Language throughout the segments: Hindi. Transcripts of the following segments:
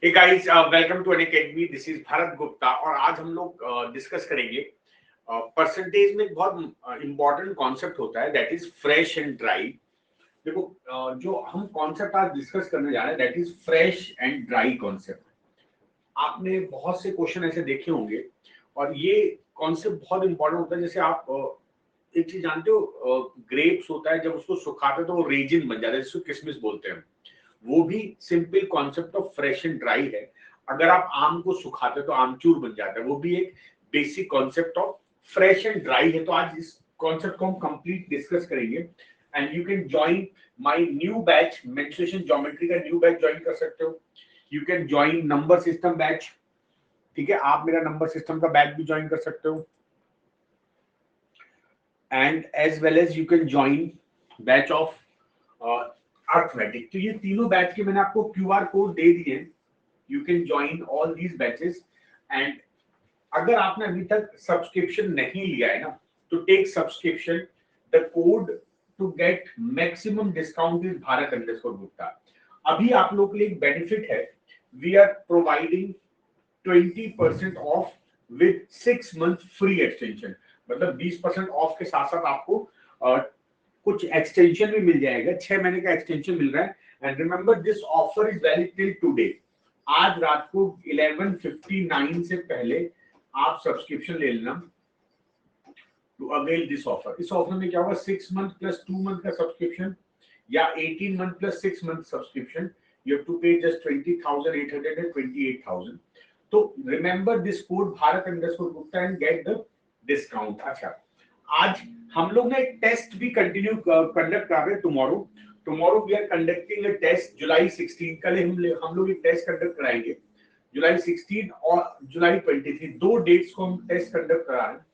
Hey guys, welcome to Unacademy. This is Bharat Gupta और आज हम लोग डिस्कस करेंगे परसेंटेज में एक बहुत इंपॉर्टेंट कॉन्सेप्ट होता है that is fresh and dry. देखो जो हम कॉन्सेप्ट आज डिस्कस करने जा रहे हैं that is fresh and dry concept. आपने बहुत से क्वेश्चन ऐसे देखे होंगे और ये कॉन्सेप्ट बहुत इंपॉर्टेंट होता है। जैसे आप एक चीज जानते हो, ग्रेप्स होता है, जब उसको सुखाते हैं तो वो रेजिन बन जाता है जिसको किशमिश बोलते हैं। वो भी simple concept of fresh and dry है। अगर आप आम को सुखाते तो आमचूर बन जाता है, वो भी एक basic concept of fresh and dry है। तो आज इस कॉन्सेप्ट को हम कंप्लीट डिस्कस करेंगे and you can join my new batch. Mensuration geometry का न्यू बैच ज्वाइन कर सकते हो। You can join number system batch, ठीक है, आप मेरा नंबर सिस्टम का बैच भी ज्वाइन कर सकते हो। And as well as you can join batch of arithmetic. तो ये तीनों बैच के मैंने आपको क्यूआर कोड दे दिए। You can join all these batches and अगर आपने अभी तक सब्सक्रिप्शन नहीं लिया है ना तो take subscription. The code to get maximum discount is Bharat Gupta. अभी आप लोग के लिए एक बेनिफिट है, we are providing 20% off with 6 month free extension. मतलब 20% ऑफ के साथ साथ आपको कुछ एक्सटेंशन भी मिल जाएगा। 6 महीने का एक्सटेंशन मिल रहा है। And remember this offer is valid till today. आज रात को 11:59 से पहले आप सब्सक्रिप्शन ले लेना टू अवेल दिस ऑफर। इस ऑफर में क्या होगा, 6 मंथ प्लस 2 मंथ का सब्सक्रिप्शन या 18 month plus 6 month subscription. You have to pay just 20,800 and 28,000। तो remember this code Bharat Gupta and get the discount. अच्छा, आज हम लोग ना एक टेस्ट भी कंटिन्यू कंडक्ट कर रहे हैं। Tomorrow we are conducting a test July 16। कल हम लोग एक टेस्ट कंडक्ट कराएंगे जुलाई 16 और जुलाई 23। 2 डेट्स को हम टेस्ट कंडक्ट करा रहे हैं,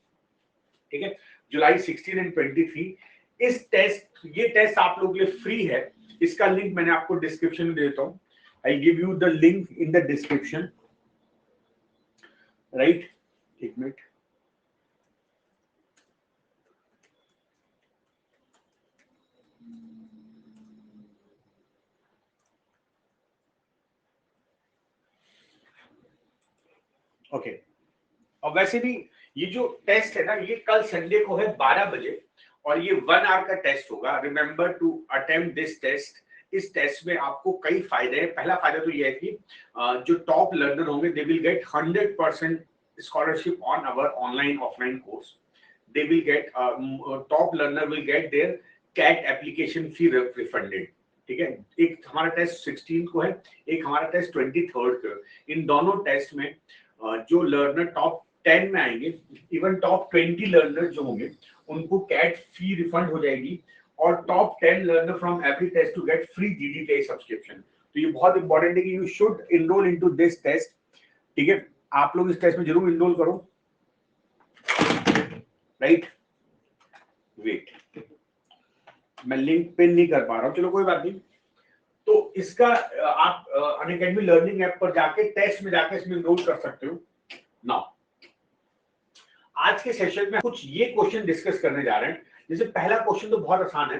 ठीक है, जुलाई 16 एंड 23। ये टेस्ट आप लोग के लिए फ्री है। इसका लिंक मैंने आपको डिस्क्रिप्शन में देता हूं। I give you the link in the description, right. एक मिनट, ओके। और वैसे भी ये जो टेस्ट है ना, ये कल संडे को है 12 बजे और ये 1 आवर का टेस्ट होगा। Remember to attempt this test. इस टेस्ट में आपको कई फायदे हैं। पहला फायदा तो ये है कि जो टॉप लर्नर होंगे they will get 100% scholarship on our online offline course. They will get top learner will get their CAT application fee refunded, ठीक है। एक हमारा टेस्ट 16 को है, एक हमारा टेस्ट 23 को है। इन दोनों टेस्ट में जो लर्नर टॉप 10 में आएंगे, इवन टॉप 20 लर्नर जो होंगे उनको कैट फी रिफंड हो जाएगी। और top 10 learner from every test to get free GDPI subscription. तो ये बहुत इंपॉर्टेंट है कि you should enrol into this test, ठीक है। आप लोग इस टेस्ट में जरूर इनरोल करो, राइट। वेट, मैं लिंक पिन नहीं कर पा रहा हूं, चलो कोई बात नहीं। तो इसका आप अनअकैडमी लर्निंग ऐप पर जाके टेस्ट में जाके इसमें इनरोल कर सकते हो। नाउ आज के सेशन में कुछ ये क्वेश्चन डिस्कस करने जा रहे हैं। जैसे पहला क्वेश्चन तो बहुत आसान है।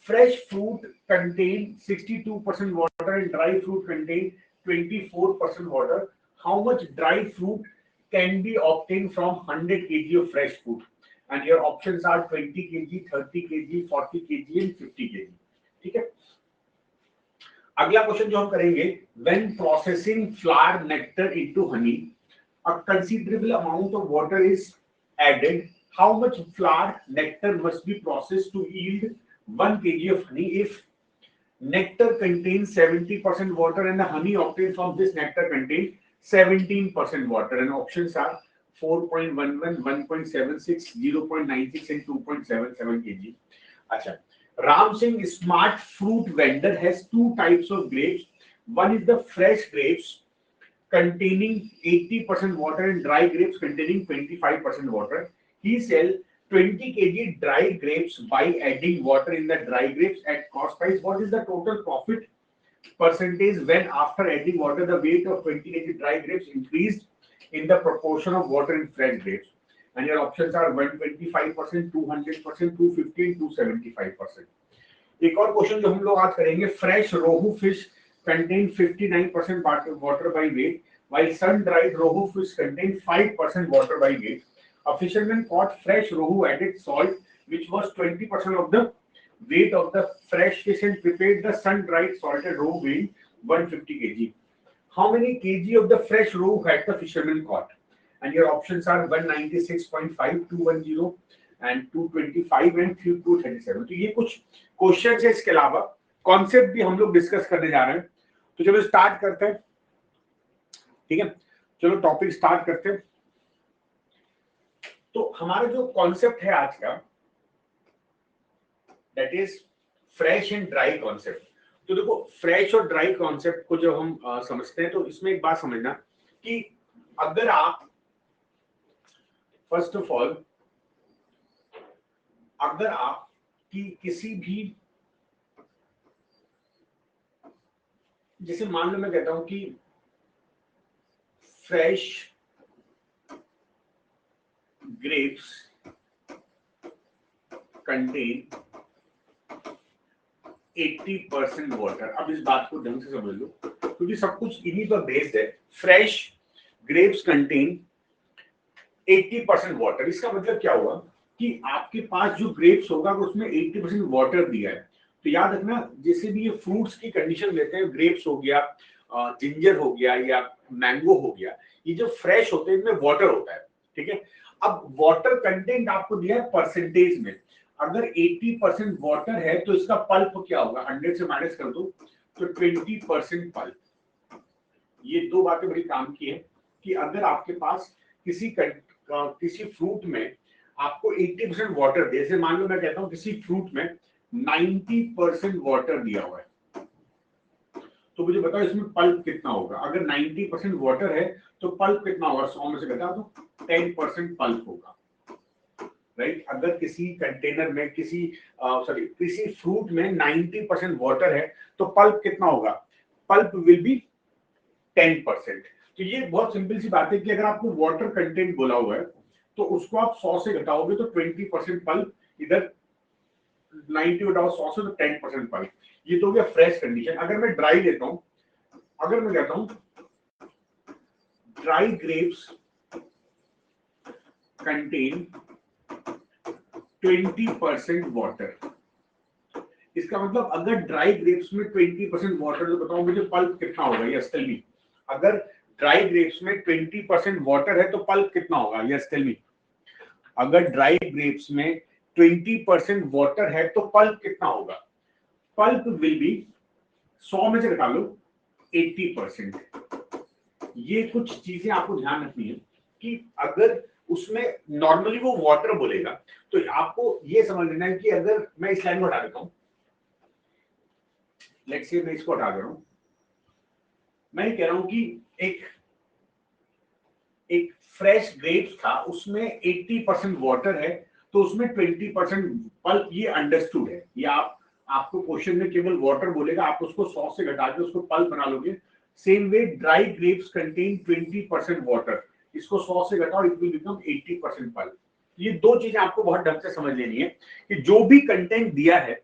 Fresh fruit contain 62% water and dry fruit contain 24% water. How much dry fruit can be obtain from 100 kg of fresh fruit? And your options are 20 kg, 30 kg, 40 kg and 50 kg, ठीक है। अगला क्वेश्चन जो हम करेंगे, when processing flower nectar into honey a considerable amount of water is added. How much flower nectar must be processed to yield 1 kg of honey? If nectar contains 70% water and the honey obtained from this nectar contains 17% water, and options are 4.11, 1.76, 0.96 and 2.77 kg. Acha, Ram Singh smart fruit vendor has 2 types of grapes. One is the fresh grapes containing 80% water and dry grapes containing 25% water. He sell 20 kg dry grapes by adding water in the dry grapes at cost price. What is the total profit percentage when after adding water the weight of 20 kg dry grapes increased in the proportion of water in fresh grapes? And your options are 125%, 200%, 250 and 275%. एक और क्वेश्चन जो हम लोग आज करेंगे, fresh rohu fish contain 59% water by weight, while sun-dried rohu fish contain 5% water by weight. A fisherman caught fresh rohu, added salt, which was 20% of the weight of the fresh fish, and prepared the sun-dried salted rohu weighing 150 kg. How many kg of the fresh rohu had the fisherman caught? And your options are 196.5, 210 and 225 and 237. तो ये कुछ क्वेश्चन है, इसके अलावा कॉन्सेप्ट भी हम लोग डिस्कस करने जा रहे हैं. तो चलो स्टार्ट करते हैं. ठीक है, चलो टॉपिक स्टार्ट करते हैं. तो हमारा जो कॉन्सेप्ट है आज का, that is fresh and dry concept. तो देखो, फ्रेश और ड्राई कॉन्सेप्ट को जब हम समझते हैं तो इसमें एक बात समझना कि अगर आप फर्स्ट ऑफ ऑल अगर आप की किसी भी, जैसे मान लो मैं कहता हूं कि फ्रेश ग्रेप्स कंटेन 80% वाटर. अब इस बात को ढंग से समझ लो क्योंकि सब कुछ इन्हीं पर बेस्ड है. Fresh grapes contain 80% water. इसका मतलब क्या हुआ कि आपके पास जो ग्रेप्स होगा उसमें 80% वाटर दिया है. तो याद रखना, जैसे भी ये फ्रूट्स की कंडीशन लेते हैं, ग्रेप्स हो गया, जिंजर हो गया या मैंगो हो गया, ये जो फ्रेश होते हैं इनमें वाटर होता है. ठीक है, अब वाटर कंटेंट आपको दिया है परसेंटेज में. अगर 80% वाटर है तो इसका पल्प क्या होगा, 100 से माइनस कर दो तो 20% पल्प. ये दो बातें बड़ी काम की है कि अगर आपके पास किसी फ्रूट में आपको 80% वाटर दे, जैसे मान लो मैं कहता हूं किसी फ्रूट में 90% वाटर दिया हुआ है, तो मुझे बताओ इसमें पल्प कितना होगा. अगर 90% वाटर है तो पल्प कितना होगा, 100 में से घटा दो, 10% पल्प होगा. राइट, अगर किसी कंटेनर में किसी फ्रूट में 90% वाटर है तो पल्प कितना होगा, पल्प विल बी 10%. तो ये बहुत सिंपल सी बात है कि अगर आपको वाटर कंटेंट बोला हुआ है तो उसको आप 100 से घटाओगे तो 20% पल्प, इधर 90 घटाओ 100 से तो 10% पल्प. ये तो हो गया फ्रेश कंडीशन. अगर मैं ड्राई लेता हूं, अगर मैं कहता हूं ड्राई ग्रेप्स कंटेन 20% वाटर. इसका मतलब अगर ड्राई ग्रेप्स में 20% वाटर, तो बताओ मुझे पल्प कितना होगा. Yes tell me. अगर ड्राई ग्रेप्स में 20% वाटर है तो पल्प कितना होगा. Yes tell me. अगर ड्राई ग्रेप्स में 20% वाटर है तो पल्प कितना होगा. पल्प विल बी, 100 में से घटा लो 80%. ये कुछ चीजें आपको ध्यान रखनी है कि अगर उसमें नॉर्मली वो वाटर बोलेगा तो आपको ये समझ लेना है कि अगर मैं इस लाइन को हटा देता हूं, लेट्स से मैं इसको हटा दे रहा हूं, मैं कह रहा हूं कि एक फ्रेश ग्रेप्स था, उसमें 80% वाटर है तो उसमें 20% पल्प. ये अंडरस्टूड है. ये आपको क्वेश्चन में केवल वाटर बोलेगा, आप उसको 100 से घटा के उसको पल्प बना लोगे. Same way dry grapes contain 20% water, इसको 100 से घटाओ, इट विल बिकम 80% पल्प. ये दो चीजें आपको बहुत ढंग से समझ लेनी है कि जो भी कंटेंट दिया है,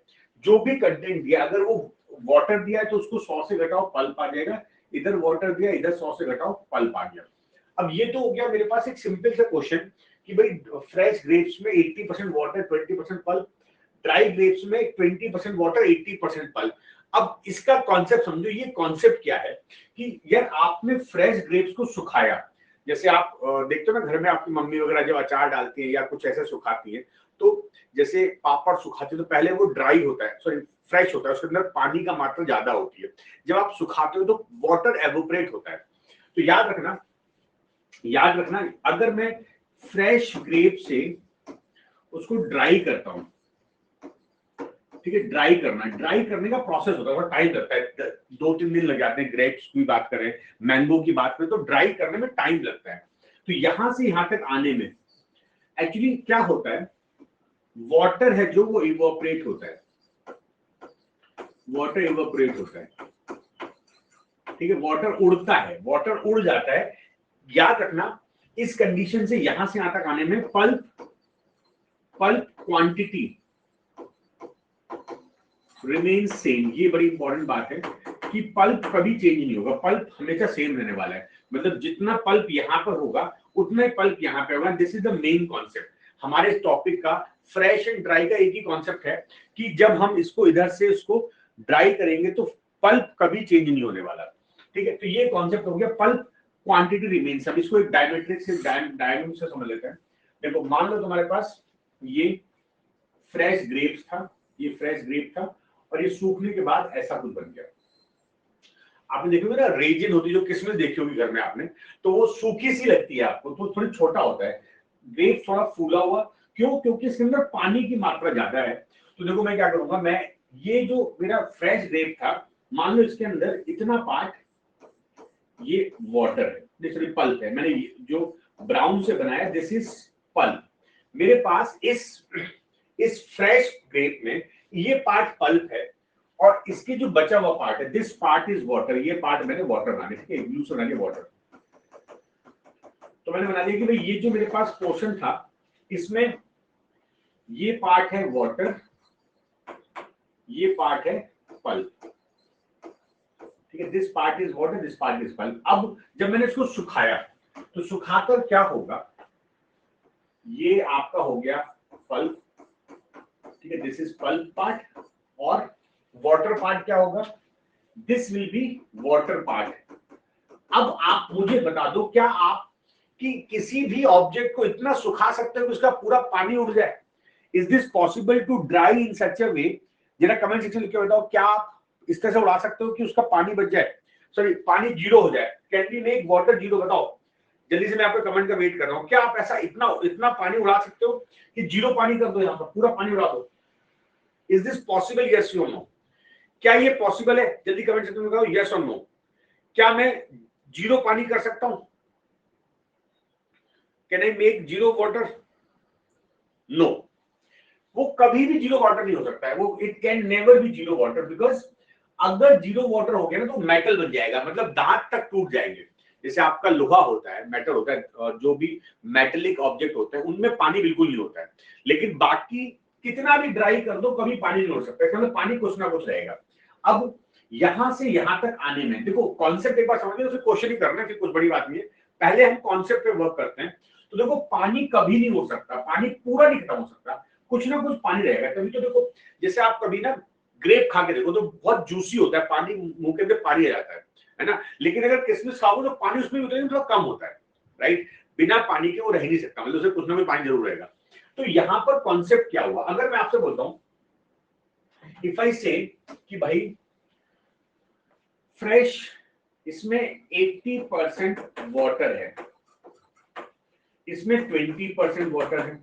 अगर वो वाटर दिया है तो उसको 100 से घटाओ, पल्प आ जाएगा. इधर वाटर दिया, इधर 100 से घटाओ, पल्प आ गया. अब ये तो हो गया मेरे पास एक सिंपल सा क्वेश्चन कि भाई फ्रेश ग्रेप्स में 80% वाटर 20% पल्प, ड्राई ग्रेप्स में 20% वाटर 80% पल्प. अब इसका कॉन्सेप्ट समझो. ये कॉन्सेप्ट क्या है कि यार आपने फ्रेश ग्रेप्स को सुखाया, जैसे आप देखते हो ना घर में आपकी मम्मी वगैरह जब अचार डालती है या कुछ ऐसा सुखाती है, तो जैसे पापड़ सुखाते तो पहले वो ड्राई होता है, सॉरी फ्रेश होता है, उसके अंदर पानी का मात्रा ज्यादा होती है. जब आप सुखाते हो तो वाटर एवोपरेट होता है. तो याद रखना अगर मैं फ्रेश ग्रेप से उसको ड्राई करता हूं, ठीक है, ड्राई करने का प्रोसेस होता है, टाइम लगता है, 2-3 दिन लग जाते हैं. ग्रेप्स की बात करें, मैंगो की बात करें, तो ड्राई करने में टाइम लगता है. तो यहां से यहां तक आने में एक्चुअली क्या होता है, वाटर है जो वो इवोपरेट होता है, ठीक है, वाटर उड़ जाता है. याद रखना इस कंडीशन से यहां से यहां तक आने में पल्प क्वांटिटी रिमेन सेम. ये बड़ी इंपॉर्टेंट बात है कि पल्प कभी चेंज नहीं होगा, पल्प हमेशा सेम रहने वाला है, मतलब जितना पल्प यहाँ पर होगा उतना ही पल्प यहाँ पे होगा। This is the main concept हमारे टॉपिक का। फ्रेश एंड ड्राई का एक ही कॉन्सेप्ट है कि जब हम इसको इधर से इसको ड्राई करेंगे तो पल्प कभी चेंज नहीं होने वाला, ठीक है। तो ये कॉन्सेप्ट हो गया पल्प क्वांटिटी रिमेन्स। अब इसको एक डायमेट्रिक से डायग्राम से समझ लेते हैं। देखो मान लो तुम्हारे पास ये फ्रेश ग्रेप्स था, ये फ्रेश ग्रेप था और ये सूखने के बाद ऐसा कुछ बन गया। आपने देखोगे ना रेजिन होती है जो किसमिस देखी होगी घर में आपने, तो वो सूखी सी लगती है आपको, तो थोड़ी छोटा होता है। ग्रेप थोड़ा फूला हुआ, क्यों? क्योंकि इसके अंदर पानी की मात्रा ज्यादा है। तो देखो मैं क्या करूंगा, मैं ये जो मेरा फ्रेश ग्रेप था, मान लो इसके अंदर इतना पार्ट ये वाटर है, सॉरी पल्प है, मैंने जो ब्राउन से बनाया दिस इज पल्प। मेरे पास इस फ्रेश ग्रेप में ये पार्ट पल्प है और इसके जो बचा हुआ पार्ट है दिस पार्ट इज वाटर। ये पार्ट मैंने वाटर बना दिया, ठीक है, ब्लू से बना दिया वाटर। तो मैंने बना दिया कि भाई ये जो मेरे पास पोर्शन था इसमें ये पार्ट है वाटर, ये पार्ट है पल्प, ठीक है। This part is water, this part is pulp. अब जब मैंने इसको सुखाया तो सुखाकर क्या होगा, ये आपका हो गया पल्प, ठीक है, दिस इज पल्प पार्ट। और वाटर पार्ट क्या होगा, this will be water part. अब आप मुझे बता दो, क्या आप कि किसी भी ऑब्जेक्ट को इतना सुखा सकते हो कि उसका पूरा पानी उड़ जाए? Is this possible to dry in such a way? जरा कमेंट सेक्शन लिख के बताओ, क्या आप इस तरह से उड़ा सकते हो कि उसका पानी बच जाए, सॉरी पानी जीरो हो जाए? Can we make water zero? बताओ जल्दी से, मैं आपके कमेंट का वेट कर रहा हूं। क्या आप ऐसा इतना पानी उड़ा सकते हो कि जीरो पानी कर दो, यहां पर पूरा पानी उड़ा दो? Is this possible? यस और नो? क्या ये पॉसिबल है? जल्दी कमेंट सेक्शन में बताओ यस और नो। क्या मैं जीरो पानी कर सकता हूं? Can I make zero water? No, वो कभी भी जीरो वाटर नहीं हो सकता है, वो it can never be zero water, because अगर जीरो वाटर हो गया ना तो मेटल बन जाएगा, मतलब दांत तक टूट जाएंगे। जैसे आपका लोहा होता है, मेटल होता है, जो भी मेटेलिक ऑब्जेक्ट होते हैं उनमें पानी बिल्कुल नहीं होता है, लेकिन बाकी कितना भी ड्राई कर दो कभी पानी नहीं हो सकता, मतलब पानी कुछ ना कुछ रहेगा। अब यहां से यहां तक आने में देखो कॉन्सेप्ट एक बार समझिए, फिर क्वेश्चन ही करना, फिर कुछ बड़ी बात नहीं है, पहले हम कॉन्सेप्ट पे वर्क करते हैं। तो देखो पानी कभी नहीं हो सकता, पानी पूरा नहीं खत्म हो सकता, कुछ ना कुछ पानी रहेगा। तभी तो देखो जैसे आप कभी ना ग्रेप खा के देखो तो बहुत जूसी होता है, पानी मुंह के अंदर पानी आ जाता है ना, लेकिन अगर किशमिश खाओगे तो पानी उसमें उतने थोड़ा कम होता है, राइट? बिना पानी के वो रह नहीं सकता, मतलब उसे कुछ ना कुछ पानी जरूर रहेगा। तो यहाँ पर कॉन्सेप्ट क्या हुआ, अगर मैं आपसे बोलता हूं इफ आई से कि भाई फ्रेश इसमें 80% वाटर है, इसमें 20% वाटर है,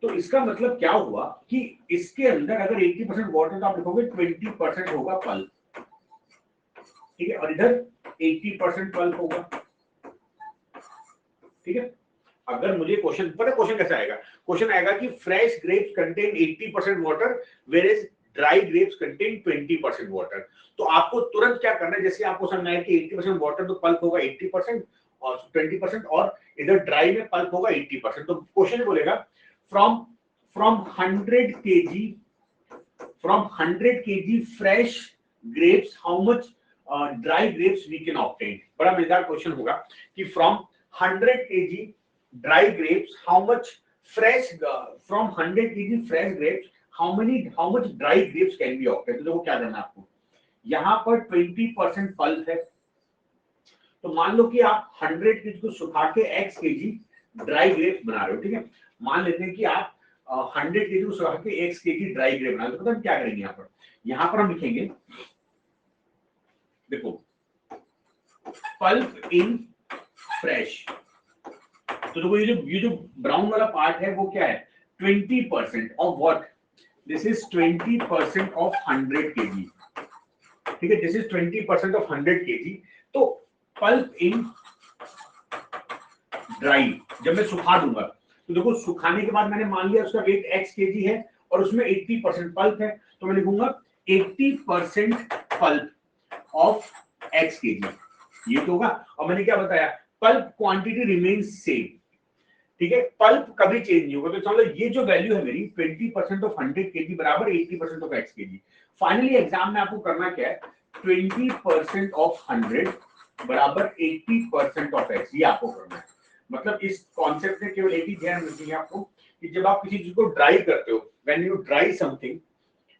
तो इसका मतलब क्या हुआ कि इसके अंदर अगर 80% वाटर तो आप लिखोगे 20% होगा पल्प, ठीक है, और इधर 80% पल्प होगा, ठीक है। अगर मुझे क्वेश्चन पता, क्वेश्चन कैसा आएगा, क्वेश्चन आएगा कि fresh grapes contain 80% water where is dry grapes contain 20% water. तो आपको तुरंत क्या करना है, जैसे आपको समझ आया कि 80% वाटर तो पल्प होगा 80% और 20%, और इधर ड्राई में पल्प होगा 80%। तो क्वेश्चन बोलेगा from 100 kg fresh grapes how much dry grapes we can obtain। बड़ा मजेदार क्वेश्चन होगा कि from 100 kg dry grapes how much fresh from 100 kg fresh grapes how much dry grapes can be obtained। तो देखो क्या करना है आपको, यहाँ पर 20% पल्प है, तो मान लो कि आप 100 kg को सुखा के x kg ड्राई ग्रेप्स बना रहे हो, ठीक है। मान लेते हैं कि आप 100 kg को सुखा के x kg ड्राई ग्रेप बना रहे हो, तो पता है क्या करेंगे यहाँ पर हम लिखेंगे, देखो पल्प इन फ्रेश। तो देखो ये जो ब्राउन वाला पार्ट है वो क्या है, 20% of what, this is 20% of 100 kg, ठीक है, दिस इज 20% ऑफ 100 kg। तो पल्प इन ड्राई जब मैं सुखा दूंगा, तो देखो सुखाने के बाद मैंने मान लिया उसका वेट x kg है और उसमें 80% पल्प है, तो मैं लिखूंगा 80% पल्प ऑफ x kg, ये तो होगा। और मैंने क्या बताया, पल्प क्वांटिटी रिमेन्स सेम, ठीक है, पल्प कभी चेंज नहीं होगा। तो समझ लो ये जो वैल्यू है मेरी 20% ऑफ 100 kg बराबर 80% of x kg। Finally exam में आपको करना क्या है, 20% ऑफ 100 बराबर 80% ऑफ x, ये आपको करना है। मतलब इस कॉन्सेप्ट में केवल एक ही ध्यान रखिए आपको कि जब आप किसी चीज को ड्राई करते हो, व्हेन यू ड्राई समथिंग,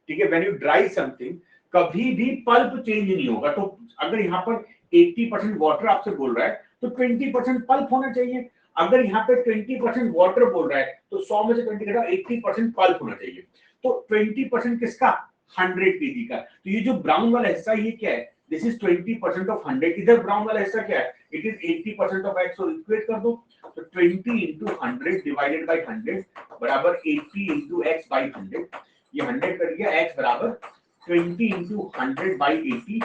ठीक है, व्हेन यू ड्राई समथिंग, कभी भी पल्प चेंज नहीं होगा। तो अगर यहाँ पर 80% वाटर आपसे बोल रहा है तो 20% पल्प होना चाहिए। अगर यहाँ पे 20% वाटर बोल रहा है तो 100 में से 20 घटाओ 80% पल्प होना चाहिए। तो 20% किसका, 100 kg का। तो ये जो ब्राउन वाला हिस्सा ये क्या है, दिस इज 20% ऑफ 100। इधर ब्राउन वाला हिस्सा क्या है, इट इज 80% ऑफ x। और इक्वेट कर दो, तो 20 into 100 डिवाइडेड बाय 100 बराबर 80 into x by 100। ये 100 कर दिया, x बराबर 20 into 100 by 80,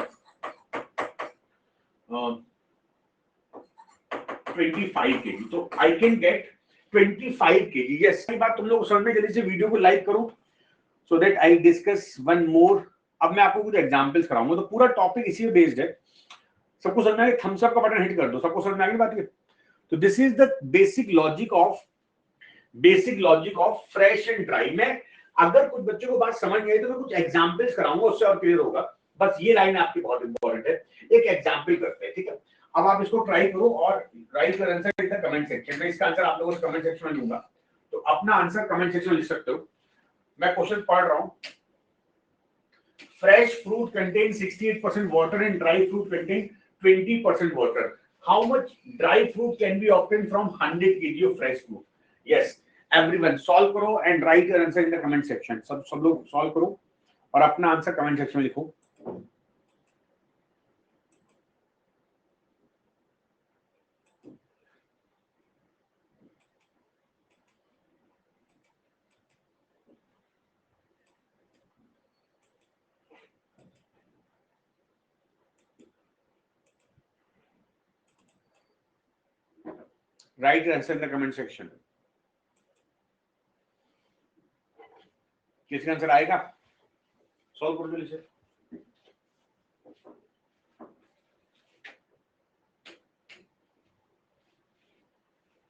25 kg। तो I can get 25 kg। Yes, ये बात तुम लोग समझ में, जल्दी से वीडियो को लाइक करो so that I discuss one more. अब मैं आपको कुछ एग्जांपल्स कराऊंगा, तो पूरा टॉपिक इसी पे बेस्ड है। सबको समझ में आया, थम्स अप का बटन हिट कर दो, सबको समझ में आ गई बात ये। तो this is the basic logic of fresh and dry. में अगर कुछ बच्चों को बात समझ नहीं आई तो मैं कुछ एग्जांपल्स कराऊंगा, उससे और क्लियर होगा। बस ये लाइन आपकी बहुत इंपॉर्टेंट है। एक एग्जांपल करते हैं, ठीक है। अब आप इसको ट्राई करो और right your answer in the comment section में। इसका आंसर आप लोगों को कमेंट सेक्शन में दूंगा, तो अपना आंसर कमेंट सेक्शन में लिख सकते हो। मैं क्वेश्चन पढ़ रहा हूं। Fresh fruit contains 68% water and dry fruit contains 20% water. How much dry fruit can be obtained from 100 kg of fresh fruit? Yes, everyone solve करो and write your answer in the comment section. सब लोग solve करो और अपना आंसर comment section में लिखो। Write your answer in the comment section. किसका आंसर आएगा, सॉल्व करो जल्दी से।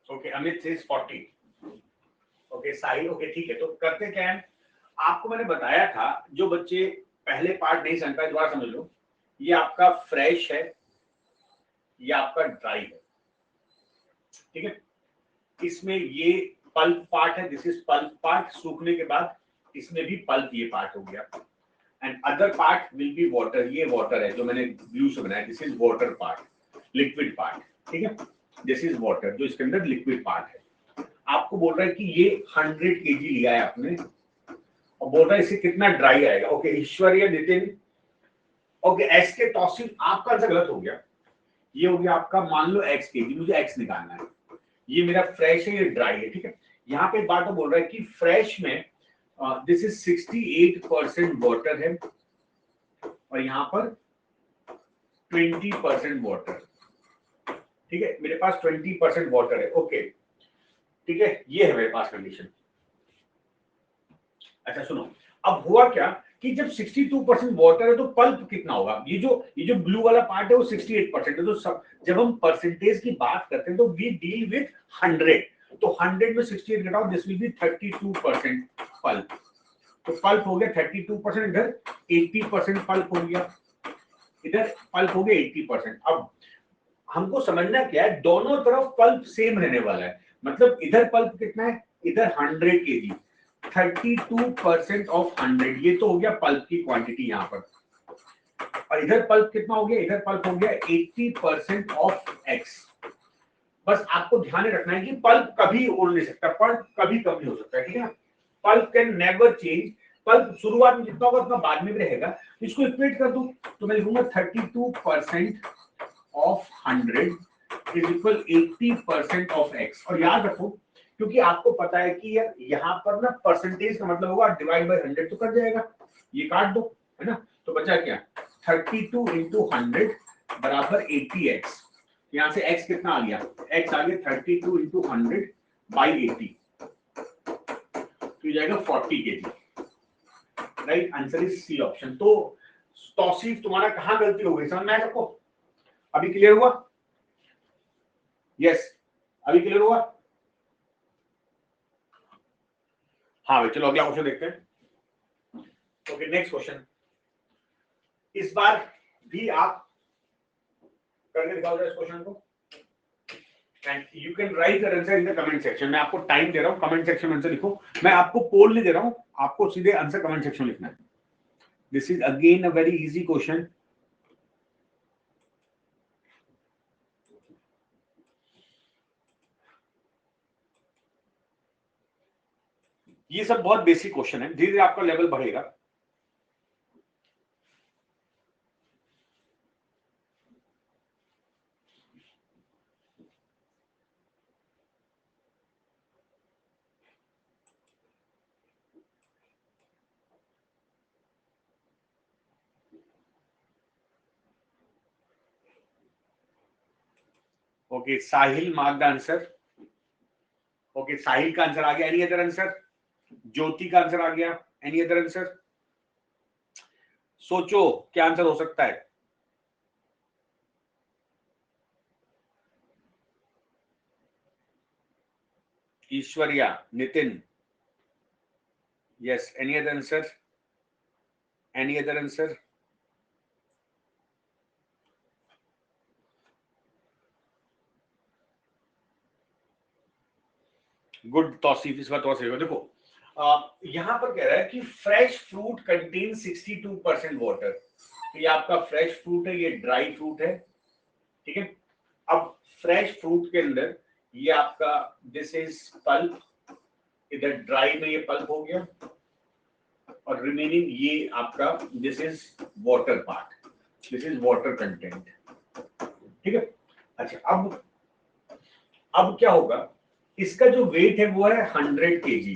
Okay, Amit says 40। ओके साहिल, ओके ठीक है। तो करते क्या है, आपको मैंने बताया था, जो बच्चे पहले पार्ट नहीं समझ पाए दोबारा समझ लो। ये आपका फ्रेश है, ये आपका ड्राई है, ठीक है। इसमें ये पल्प पार्ट है, दिस इज पल्प पार्ट। सूखने के बाद इसमें भी पल्प ये पार्ट हो गया, and other part will be water. ये वाटर है जो मैंने ब्लू से बनाया, this is water part, liquid part, ठीक है। दिस इज वाटर, जो इसके अंदर लिक्विड पार्ट है। आपको बोल रहा है कि ये 100 kg लिया है आपने, और बोल रहा है इसे कितना ड्राई आएगा। ओके ईश्वरीय नितिन, ओके एस के टॉसिल, आपका आंसर गलत हो गया। ये हो गया आपका, मान लो x kg, मुझे x निकालना है। ये मेरा फ्रेश है, ये ड्राई है, ठीक है। यहाँ पे एक बात तो बोल रहा है कि फ्रेश में दिस इज 68% वाटर है और यहाँ पर 20% वाटर, ठीक है। मेरे पास 20% वाटर है, ओके ठीक है, ये है मेरे पास कंडीशन। अच्छा सुनो, अब हुआ क्या कि जब 62% वाटर है तो पल्प कितना होगा। ये जो ब्लू वाला पार्ट है वो 68% है। तो सब जब हम परसेंटेज की बात करते हैं तो वी डील विद 100। तो 100 में 68 घटाओ, दिस विल बी 32% पल्प। तो पल्प हो गया 32%, इधर 80% पल्प हो गया, इधर पल्प हो गया 80%। अब हमको समझना क्या है, दोनों तरफ पल्प सेम रहने वाला है। मतलब इधर पल्प कितना है, इधर 100 kg, 32% ऑफ 100, ये तो हो गया पल्प की क्वांटिटी यहाँ पर। और इधर पल्प कितना हो गया, इधर पल्प हो गया 80% ऑफ x। बस आपको ध्यान रखना है कि पल्प कभी उड़ नहीं सकता, पल्प कभी कम नहीं हो सकता, ठीक है ना। Pulp can never change. Pulp शुरुआत में जितना होगा उतना बाद में भी रहेगा। इसको इक्वेट कर दूं तो मैं लिखूंगा 32% of 100 is equal 80% of x। और याद रखो, क्योंकि आपको पता है कि यार यहाँ पर ना परसेंटेज का मतलब होगा डिवाइड बाय 100 तो कर जाएगा, ये काट दो, है ना। तो बचा क्या, 32 into 100 बराबर 80x। यहाँ से x कितना आ गया, x आ गया 32 into 100 by 80, तो ये जाएगा 40 kg। Right answer is C option. तो तौसीफ तुम्हारा कहाँ गलती हो गई, समझ में आया सबको? अभी क्लियर हुआ? यस, अभी क्लियर हुआ? हाँ भाई, चलो अगला क्वेश्चन देखते हैं। Okay, next question. इस बार भी आप करके दिखाओ इस क्वेश्चन को, and you can write the answer in the comment section. मैं आपको टाइम दे रहा हूँ, कमेंट सेक्शन में आंसर लिखो। मैं आपको पोल नहीं दे रहा हूँ, आपको सीधे आंसर कमेंट सेक्शन लिखना है। This is again a very easy question. ये सब बहुत बेसिक क्वेश्चन है, धीरे धीरे आपका लेवल बढ़ेगा। Okay, Sahil mark the answer. Okay, Sahil का आंसर आ गया। Any other answer? ज्योति का आंसर आ गया। Any other answer? सोचो क्या आंसर हो सकता है। Aishwarya, Nitin, yes. Any other answer? Any other answer? Good Tauseef, इस बार थोड़ा सही हो। देखो यहां पर कह रहा है कि फ्रेश फ्रूट कंटेन 62% वाटर। तो ये आपका फ्रेश फ्रूट है, ये ड्राई फ्रूट है, ठीक है। अब फ्रेश फ्रूट के अंदर ये आपका दिस इज पल्प, इधर ड्राई में ये पल्प हो गया, और रिमेनिंग ये आपका this is water part, this is water content, ठीक है। अच्छा, अब क्या होगा, इसका जो वेट है वो है 100 केजी।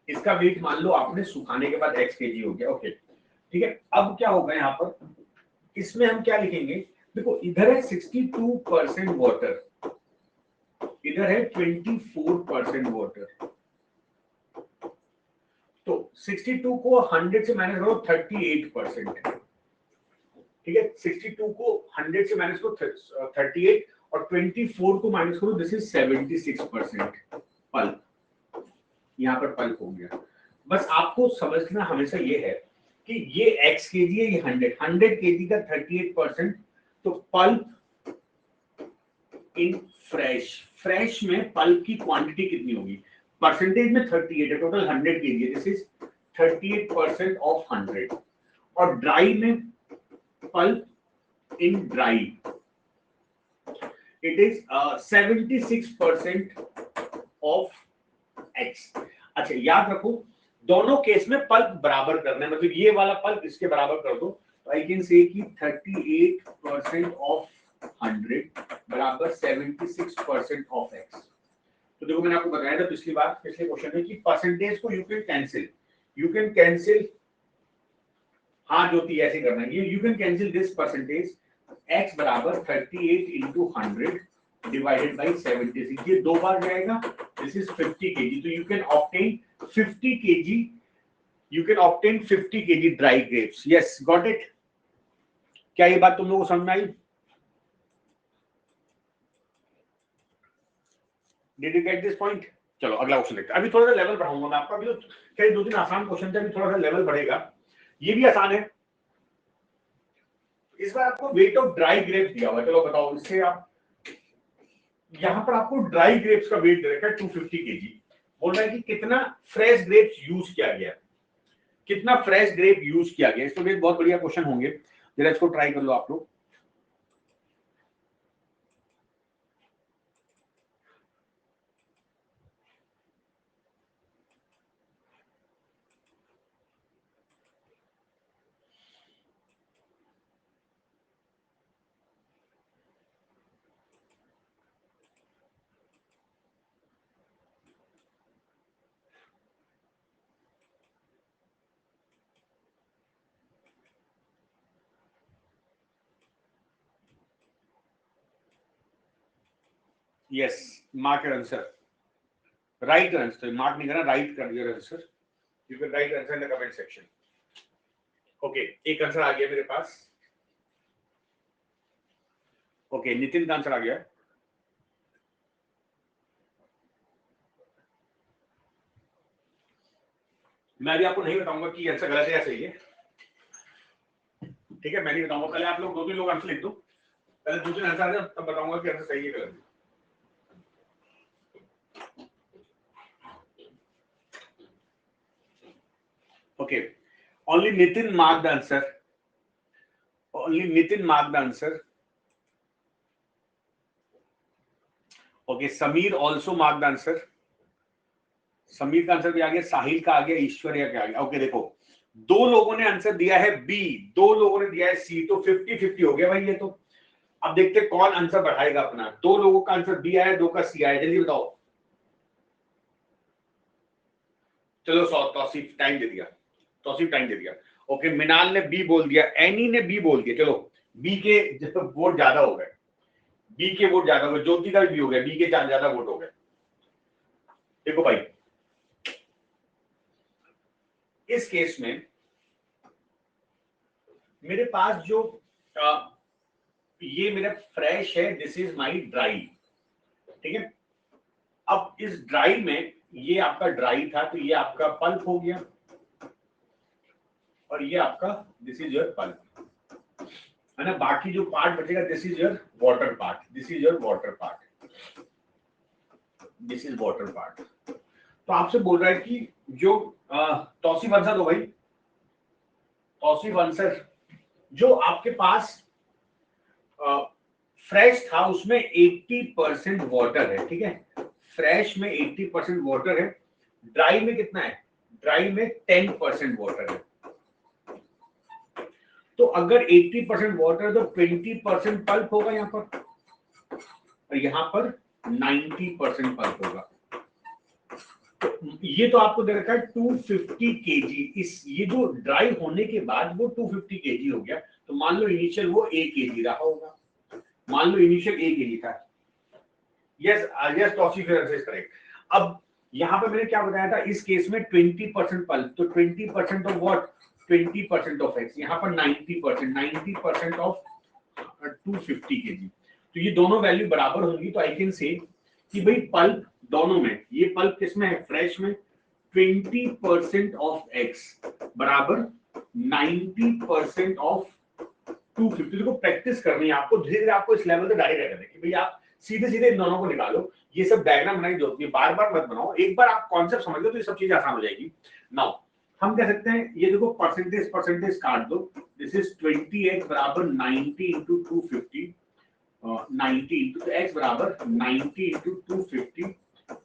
इसका वेट मान लो आपने सुखाने के बाद x केजी हो गया, ओके, ठीक है। अब क्या होगा यहाँ पर, इसमें हम क्या लिखेंगे, देखो इधर है 62% वाटर, इधर है 24% वाटर। तो 62 को 100 से माइनस करो 38%, ठीक है। 62 को 100 से माइनस करो 38, और 24 को माइनस करो, दिस इज 76% पल्प। यहाँ पर पल्प हो गया। बस आपको समझना हमेशा ये है कि ये x केजी है, ये 100 केजी का 38%, तो पल्प इन फ्रेश में पल्प की क्वांटिटी कितनी होगी, परसेंटेज में 38 है, टोटल 100 केजी है, दिस इज 38% ऑफ 100। और ड्राई में pulp in dry it is 76% of x। अच्छा, याद रखो दोनों केस में पल्प बराबर करना है, मतलब ये वाला पल्प इसके बराबर कर दो, तो आई कैन से कि 38% ऑफ 100 बराबर 76% ऑफ x। तो देखो मैंने आपको बताया था पिछली बार, पिछले क्वेश्चन में, कि परसेंटेज को यू कैन कैंसिल। हाँ ज्योति, ऐसे करना है, you can cancel this percentage, x बराबर 38 इंटू 100 डिवाइडेड बाई 76, ये दो बार जाएगा, दिस इज 50 केजी। तो you can obtain 50 KG, you can obtain 50 KG dry grapes. Yes, got it. क्या ये बात तुम लोगों को समझ में आई? Did you get this point? चलो अगला क्वेश्चन देखते हैं। अभी थोड़ा सा लेवल बढ़ाऊंगा मैं आपका, अभी तो खैर 2-3 आसान क्वेश्चन थे, अभी थोड़ा सा लेवल बढ़ेगा। ये भी आसान है। इस बार आपको वेट ऑफ ड्राई ग्रेप्स दिया हुआ है, चलो बताओ इससे आप, यहां पर आपको ड्राई ग्रेप्स का वेट दे रखा है 250 केजी। बोल रहा है कि कितना फ्रेश ग्रेप्स यूज किया गया, कितना फ्रेश ग्रेप यूज किया गया। इसमें भी बहुत बढ़िया क्वेश्चन होंगे, जरा इसको ट्राई कर लो आप लोग। Yes, mark your answer, right answer, mark नहीं करना, राइट कर your answer. You can write answer in the comment section. Okay, एक आंसर आ गया मेरे पास। ओके, नितिन का आंसर आ गया। मैं अभी आपको नहीं बताऊंगा कि आंसर गलत है या सही है, ठीक है, मैं नहीं बताऊंगा, पहले आप लोग 2-3 लोग आंसर लिख दो, पहले दूसरे आंसर आ जाए तब बताऊंगा कि आंसर सही है गलत है। Okay, only Nitin marked the answer. Only Nitin marked the answer. Okay, Sameer also marked the answer. Sameer का आंसर भी आ गया, साहिल का आ गया, ईश्वर्या का आ गया। ओके देखो, 2 लोगों ने आंसर दिया है बी, 2 लोगों ने दिया है सी, तो 50-50 हो गया भाई ये तो। अब देखते हैं कौन आंसर बढ़ाएगा अपना। 2 लोगों का आंसर बी आया, 2 का सी आया, जल्दी बताओ। चलो तौसीफ टाइम दे दिया, तौसीफ टाइम दे दिया। ओके, मिनाल ने बी बोल दिया, एनी ने बी बोल दिया। चलो बी के वोट ज्यादा हो गए, बी के वोट ज्यादा हो गए, ज्योति का भी हो गया, बी के ज्यादा वोट हो गए। देखो भाई, इस केस में मेरे पास जो ये मेरा फ्रेश है, दिस इज माई ड्राई, ठीक है। अब इस ड्राई में ये आपका ड्राई था, तो ये आपका पल्प हो गया, और ये आपका दिस इज योर पल्प, है ना। बाकी जो पार्ट बचेगा, this is your water part, this is your water part, this is water part. तो आपसे बोल रहा है कि जो तौसीफ आंसर दो भाई, तौसीफ आंसर, जो आपके पास फ्रेश था उसमें 80% वाटर है, ठीक है, फ्रेश में 80% वाटर है, ड्राई में कितना है, ड्राई में 10% वाटर है। तो अगर 80% वाटर तो 20% पल्प होगा यहाँ पर, और यहाँ पर 90% पल्प होगा। तो ये तो आपको दे रखा है 250 केजी, इस ये जो ड्राई होने के बाद वो 250 केजी हो गया, तो मान लो इनिशियल वो 1 केजी रहा होगा, मान लो इनिशियल 1 केजी था। Yes yes Tauseef is correct. अब यहाँ पे मैंने क्या बताया था, इस केस में 20% पल्प, तो 20% ऑफ व्हाट, 20% ऑफ एक्स, यहाँ पर 90% ऑफ 250 केजी। तो ये दोनों वैल्यू बराबर होंगी, तो आई कैन से कि भाई पल्प दोनों में, ये पल्प किसमें है, फ्रेश में, 20% ऑफ एक्स बराबर 90% ऑफ 250। को प्रैक्टिस करनी है आपको, धीरे धीरे आपको इस लेवल पे डायरेक्ट करना है कि भाई आप सीधे सीधे इन दोनों को निकालो, ये सब डायग्राम बनाई होती है, बार बार मत बनाओ, एक बार आप कॉन्सेप्ट समझ लो तो ये सब चीजें आसान हो जाएगी। नाउ हम कह सकते हैं, ये देखो परसेंटेज परसेंटेज काट दो, दिस इज 20x बराबर 90 इंटू 250, 90 इंटू, तो x बराबर 90 इंटू 250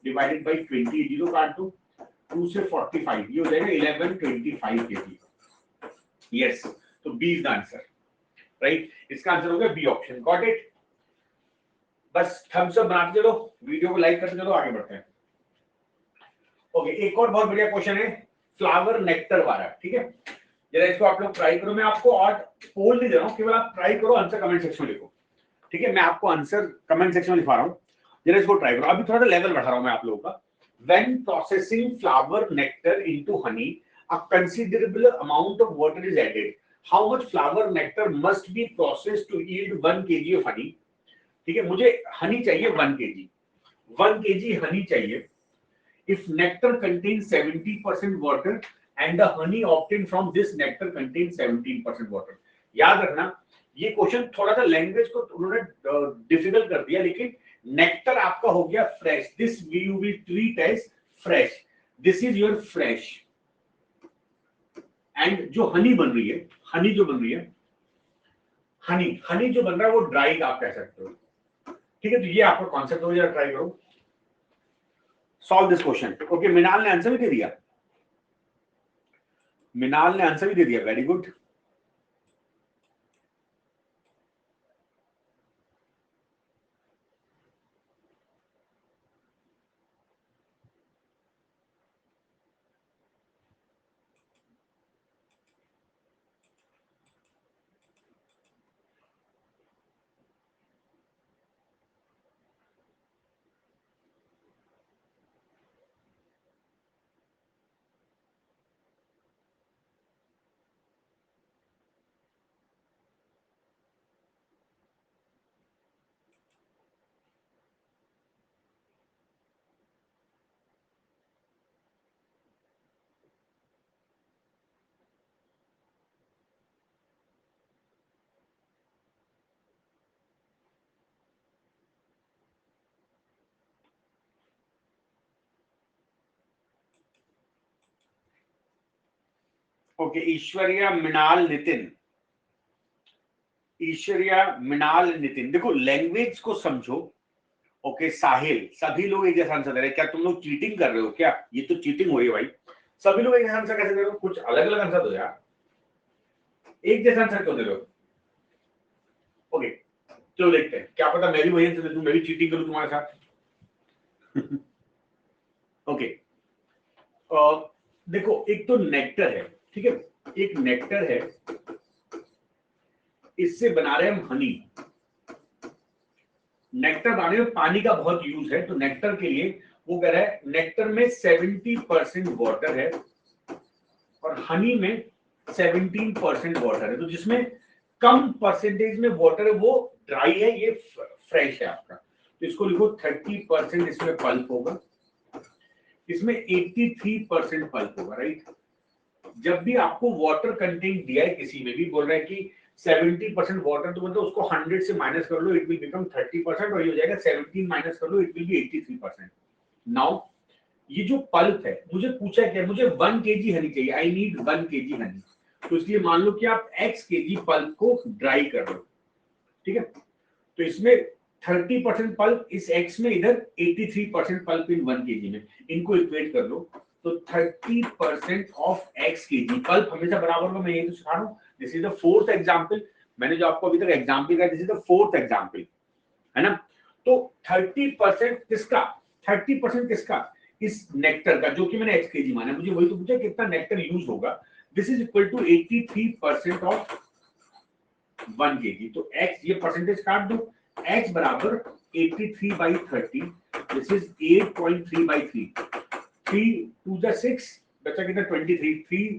डिवाइडेड बाई 20, जीरो काट दो, 2 से 45, ये हो जाएगा 1125 केजी। यस, तो B is the answer, right. इसका आंसर हो गया बी ऑप्शन, गॉट इट। बस थम्स अप बनाते चलो, वीडियो को लाइक करते चलो, आगे बढ़ते हैं। ओके, एक और बहुत बढ़िया क्वेश्चन है, फ्लावर नेक्टर वाला, ठीक है। जरा इसको आप लोग ट्राई करो, मैं आपको और पोल नहीं दे रहा हूं, केवल आप ट्राई करो, आंसर कमेंट सेक्शन में लिखो, ठीक है। मैं आपको आंसर कमेंट सेक्शन में लिखवा रहा हूं, जरा इसको ट्राई करो। अभी थोड़ा सा लेवल बढ़ा रहा हूं मैं आप लोगों का। When processing flower nectar into honey, a considerable amount of water is added, how much flower nectar must be processed to yield 1 KG of honey, ठीक है। मुझे हनी चाहिए 1 केजी, 1 केजी हनी चाहिए। If nectar contains 70% water and the honey obtained from this nectar contains 17% water, याद रखना ये क्वेश्चन थोड़ा सा लैंग्वेज को उन्होंने डिफिकल्ट कर दिया, लेकिन नेक्टर आपका हो गया fresh, this you will treat as fresh, this is your fresh, and जो हनी बन रही है, हनी जो बन रही है, हनी हनी जो बन रहा है वो ड्राई आप कह सकते हो, ठीक है। तो ये आपका कॉन्सेप्ट हो, जरा ट्राई करो, सॉल्व दिस क्वेश्चन। ओके, मिनाल ने आंसर भी दे दिया, मिनाल ने आंसर भी दे दिया, very good. Okay, Aishwarya Mrinal Nitin, Aishwarya Mrinal Nitin, देखो लैंग्वेज को समझो। ओके साहिल, सभी लोग एक जैसा आंसर दे रहे हैं, क्या तुम लोग चीटिंग कर रहे हो क्या? ये तो चीटिंग हो रही है भाई, सभी लोग एक जैसा आंसर कैसे दे रहे हो? कुछ अलग अलग आंसर दो यार, एक जैसा आंसर क्यों दे रहे हो? ओके चलो देखते हैं, क्या पता मैं भी वही आंसर दे दूं, मैं भी चीटिंग करूं तुम्हारे साथ। ओके देखो एक तो नेक्टर है, ठीक है, एक नेक्टर है, इससे बना रहे हैं हम हनी। नेक्टर बनाने में पानी का बहुत यूज है, तो नेक्टर के लिए वो कह रहा है नेक्टर में 70% वाटर है और हनी में 17% वाटर है, तो जिसमें कम परसेंटेज में वाटर है वो ड्राई है, ये फ्रेश है आपका। तो इसको लिखो 30% इसमें पल्प होगा, इसमें 83% पल्प होगा, राइट। जब भी आपको वाटर कंटेंट दिया है किसी में भी, बोल रहा है कि 70% वाटर, तो मतलब उसको 100 से माइनस कर लो, इट विल बिकम 30%, और ये हो जाएगा 17 माइनस कर लो, इट विल बी 83%। नाउ ये जो पल्प है, मुझे पूछा क्या, मुझे 1 kg हनी चाहिए, आई नीड 1 kg हनी। तो इसलिए मान लो कि आप x kg पल्प को ड्राई कर लो, ठीक है, तो इसमें 30% पल्प इस x में, इधर 83% पल्प इन 1 kg में, इनको इक्वेट कर लो, तो 30% ऑफ x kg पल्प हमेशा बराबर होगा। मैं ये तो सिखा रहा हूँ, this is the fourth example, मैंने जो आपको अभी तक एग्जांपल दिया, this is the fourth example, है ना। तो 30% किसका, 30% किसका, इस नेक्टर का, जो कि मैंने x kg माना, मुझे वही तो पूछा कितना नेक्टर यूज होगा। This is equal to 83% of 1 kg, तो x, ये परसेंटेज काट दो, x बराबर 83/30, दिस इज 8.3/3, 3 to the 6 बचा कितना, 23,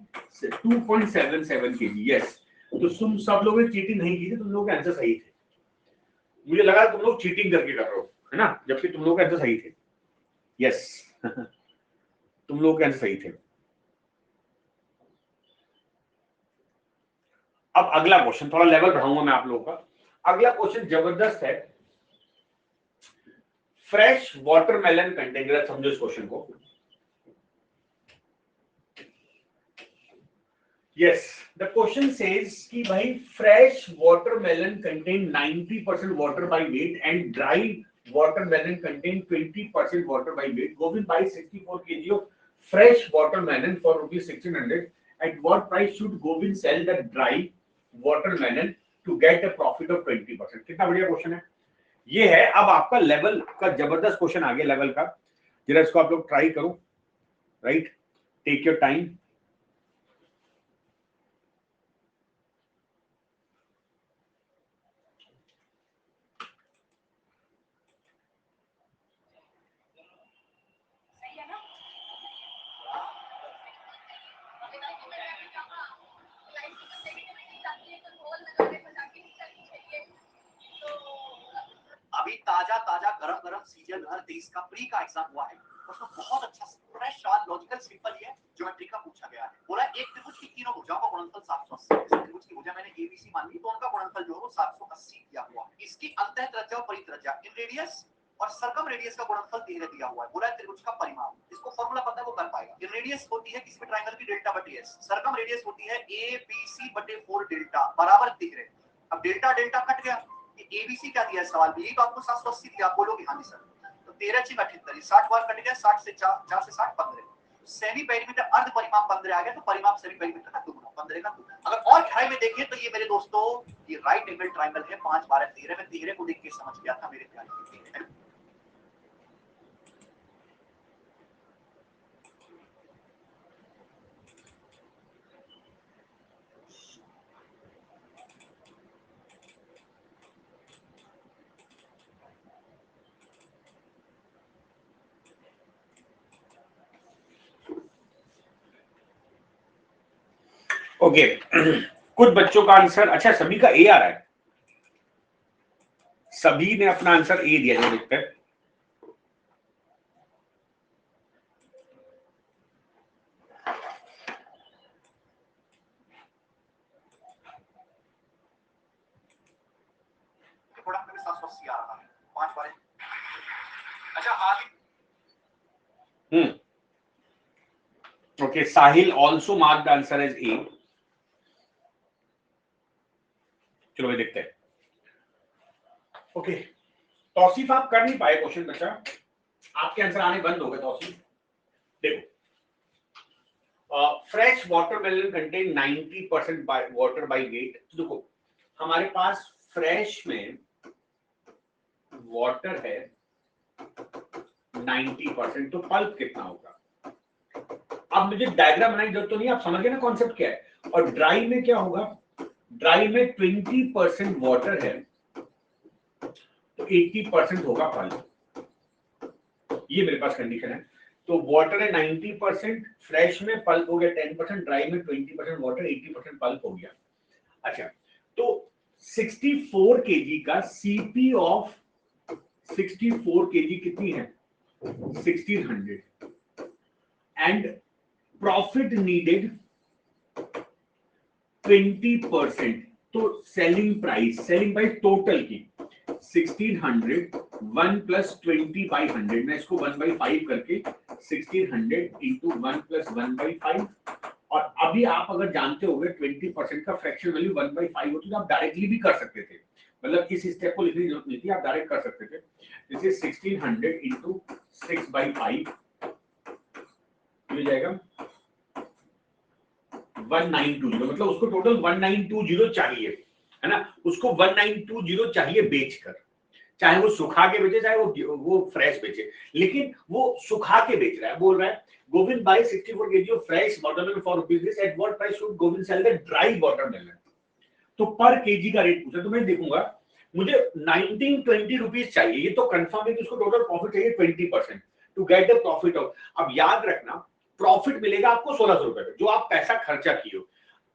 2.77 kg, यस। तो तुम सब लोगों ने चीटिंग नहीं की थी, तुम लोगों के आंसर सही थे, मुझे लगा तुम लोग चीटिंग करके कर रहे हो, है ना, जबकि तुम लोग के आंसर सही थे, यस। तुम लोग के आंसर सही थे। अब अगला क्वेश्चन, थोड़ा लेवल बढ़ाऊंगा मैं आप लोगों का। अगला क्वेश्चन जबरदस्त है, फ्रेश वाटरमेलन कंटेन, जरा समझो इस क्वेश्चन को। यस, द क्वेश्चन सेज कि भाई fresh watermelon contain 90% water by weight and dry watermelon contain 20% water by weight. Govind buys 64 kg of fresh watermelon for rupees 1600. At what price should Govind sell the dry watermelon to get a profit of 20%? कितना बढ़िया क्वेश्चन है ये। है अब आपका लेवल का जबरदस्त क्वेश्चन आ गया, लेवल का, जरा इसको आप लोग ट्राई करो, राइट, टेक योर टाइम। अभी ताजा ताजा गरम गरम सीजन 2023 का प्री का एग्जाम हुआ है, उसमें बहुत अच्छा फ्रेश और लॉजिकल सिंपल ही है, ज्योमेट्री का पूछा गया है। बोला एक त्रिभुज की तीनों भुजाओं का गुणनफल 780, त्रिभुज की भुजा मैंने एबीसी मान ली, तो उनका गुणनफल जो है वो 780 दिया हुआ है। इसकी अंतःत्रिज्या और परित्रिज्या इन रेडियस और सर्कम रेडियस का गुणनफल 13 दिया हुआ है। बोला है त्रिभुज का परिमाप, इसको फॉर्मूला पता है वो कर पाएगा। इन रेडियस होती है किसी भी ट्रायंगल की डेल्टा बटे एस, सर्कम रेडियस होती है एबीसी बटे 4 डेल्टा, बराबर दिख रहे। अब डेल्टा डेल्टा कट गया, एबीसी क्या दिया सवाल में, यही तो आपको 780 दिया, आप बोलोगे हाँ जी सर, तो 13 × 78, 60 बार कट गया, 60 से 4 से 60 15, सेमी पेरीमीटर अर्ध परिमाप 15 आ गया, तो परिमाप सेमी पेरीमीटर का दुगुना 15 का दुगुना। अगर और गहराई में देखिए तो ये मेरे दोस्तों ये राइट एंगल ट्रायंगल है, 5 12 13 में 13 को देख के समझ गया था मेरे प्यारे। ओके कुछ बच्चों का आंसर, अच्छा सभी का ए आ रहा है, सभी ने अपना आंसर ए दिया, जो देखते हैं। प्रोडक्ट में 780 आ रहा है, 5 12। अच्छा आगे Okay, Sahil also marked the answer as A. चलो भाई देखते हैं. Okay, तौसीफ आप कर नहीं पाए क्वेश्चन बच्चा, आपके आंसर आने बंद हो गए तौसीफ. देखो, fresh watermelon contain 90% water by weight. देखो हमारे पास फ्रेश में वाटर है 90%, तो पल्प कितना होगा. अब मुझे डायग्राम बनाने की जरूरत तो नहीं, आप समझ गए ना कॉन्सेप्ट क्या है. और ड्राई में क्या होगा, ड्राई में 20% वाटर है तो 80% होगा पल्प. ये मेरे पास कंडीशन है. तो वाटर है 90%, फ्रेश में पल्प हो गया 10%, ड्राई में 20% वाटर, 80% पल्प हो गया. अच्छा, तो 64 केजी का सीपी ऑफ 64 केजी कितनी है, 1600, एंड प्रॉफिट नीडेड 20%. तो सेलिंग प्राइस टोटल की 1600 1 प्लस 20/100, मैं इसको 1/5 करके 1600 इंटू 1 प्लस 1/5. और अभी आप अगर जानते होंगे 20% का फ्रैक्शन वैल्यू 1/5 होती है, तो आप डायरेक्टली भी कर सकते थे, मतलब इस स्टेप को लिखने की जरूरत नहीं थी, आप डायरेक्ट कर सकते थे. दिस इज 1600 इंटू 6/5 मिल जाएगा 1920. मतलब उसको टोटल 1920 चाहिए, है ना, उसको 1920 चाहिए बेचकर, चाहे वो सुखा के बेचे चाहे वो फ्रेश बेचे, लेकिन वो सुखा के बेच रहा है. बोल रहा है Govind bye 64 kg of fresh watermelon for business, at what price should Govind sell the dry watermelon. तो पर केजी का रेट पूछा, तो मैं देखूंगा मुझे 1920 रुपीज चाहिए, ये तो कंफर्म है कि उसको टोटल प्रॉफिट चाहिए 20% to get the profit of. अब याद रखना प्रॉफिट मिलेगा आपको 1600 रुपए में, जो आप पैसा खर्चा किए हो.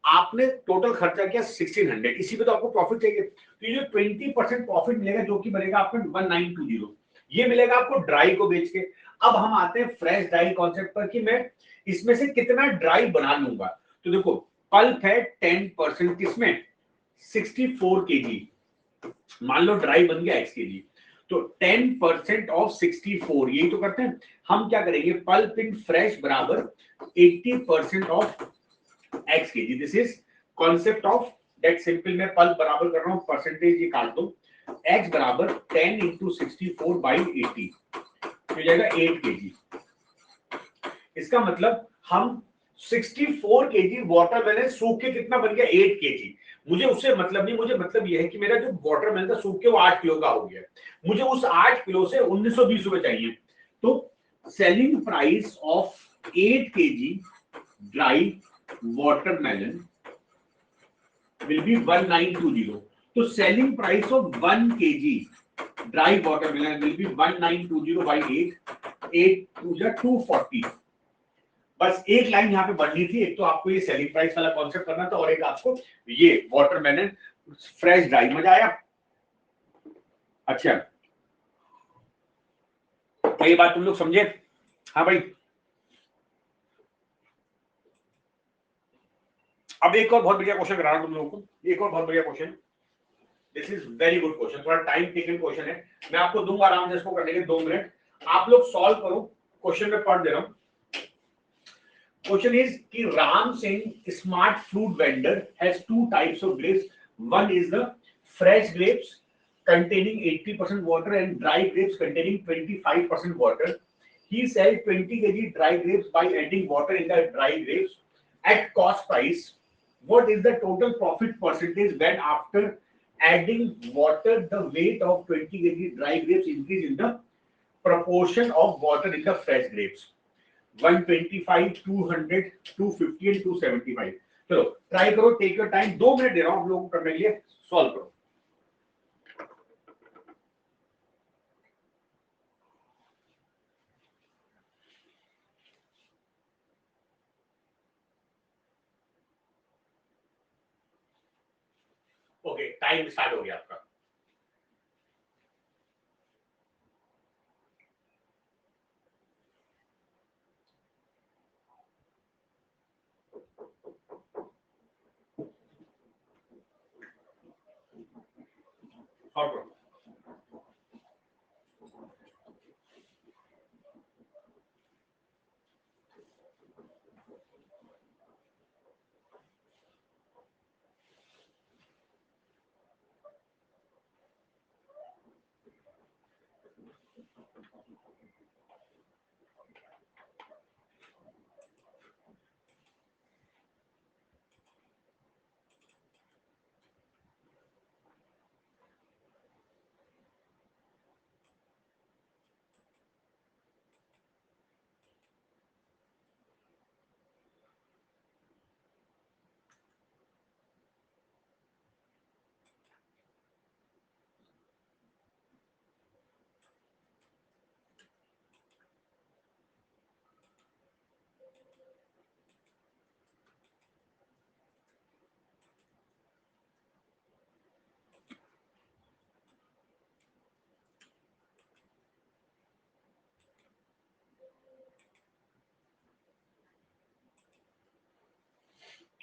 आपने टोटल खर्चा किया 1600, इसी पे तो आपको प्रॉफिट चाहिए. तो ये 20% प्रॉफिट मिलेगा जो कि बनेगा आपको 1920, ये मिलेगा आपको ड्राई को बेच के. अब हम आते हैं फ्रेश ड्राई कॉन्सेप्ट पर कि मैं इसमें से कितना ड्राई बना लूंगा. तो देखो पल्प है 10%, किसमें 64 केजी, मान लो ड्राई बन गया x केजी, तो 10% ऑफ 64, यही तो करते हैं हम. क्या करेंगे, पल्प इन फ्रेश बराबर 80% of x KG. This is concept of that simple. मैं पल्प बराबर कर रहा हूं, परसेंटेज ये काट दो, x बराबर 10 इंटू 64/80 हो जाएगा 8 केजी. इसका मतलब हम 64 केजी वाटरमेलन सूख के कितना बन गया 8 केजी. मुझे उससे मतलब नहीं, मुझे मतलब यह है कि मेरा जो वाटरमेलन था सूख के वो 8 किलो का हो गया, मुझे उस 8 किलो से 1920 रुपए चाहिए. तो selling price of 8 KG dry watermelon will be 1920. तो selling price of 1 kg dry watermelon will be 1920 by 8 2 240. बस एक लाइन यहाँ पे बढ़नी थी, एक तो आपको ये सेलिंग प्राइस वाला कॉन्सेप्ट करना था और एक आपको ये वाटरमेलन फ्रेश ड्राई. मजा आया. अच्छा, ये बात तुम लोग समझे. हाँ भाई, अब एक और बहुत बढ़िया क्वेश्चन करा रहा हूं तुम लोगों को, एक और बहुत बढ़िया question. This is very good question, थोड़ा टाइम टेकन क्वेश्चन है, मैं आपको दूंगा आराम से इसको करने के 2 मिनट. आप लोग सॉल्व करो, क्वेश्चन में पढ़ दे रहा हूं. क्वेश्चन इज कि Ram Singh smart fruit vendor has 2 types of grapes. One is the fresh grapes containing 80% water and dry grapes containing 25% water. He sells 20 kg dry grapes by adding water in the dry grapes at cost price. What is the total profit percentage when after adding water the weight of 20 kg dry grapes increase in the proportion of water in the fresh grapes? 125, 200, 250 and 275. चलो ट्राई करो, टेक योर टाइम, 2 मिनट दे रहा हूं आप लोगों को करने के लिए, सॉल्व करो. ओके, टाइम स्टार्ट हो गया आपका. सॉल्व करो.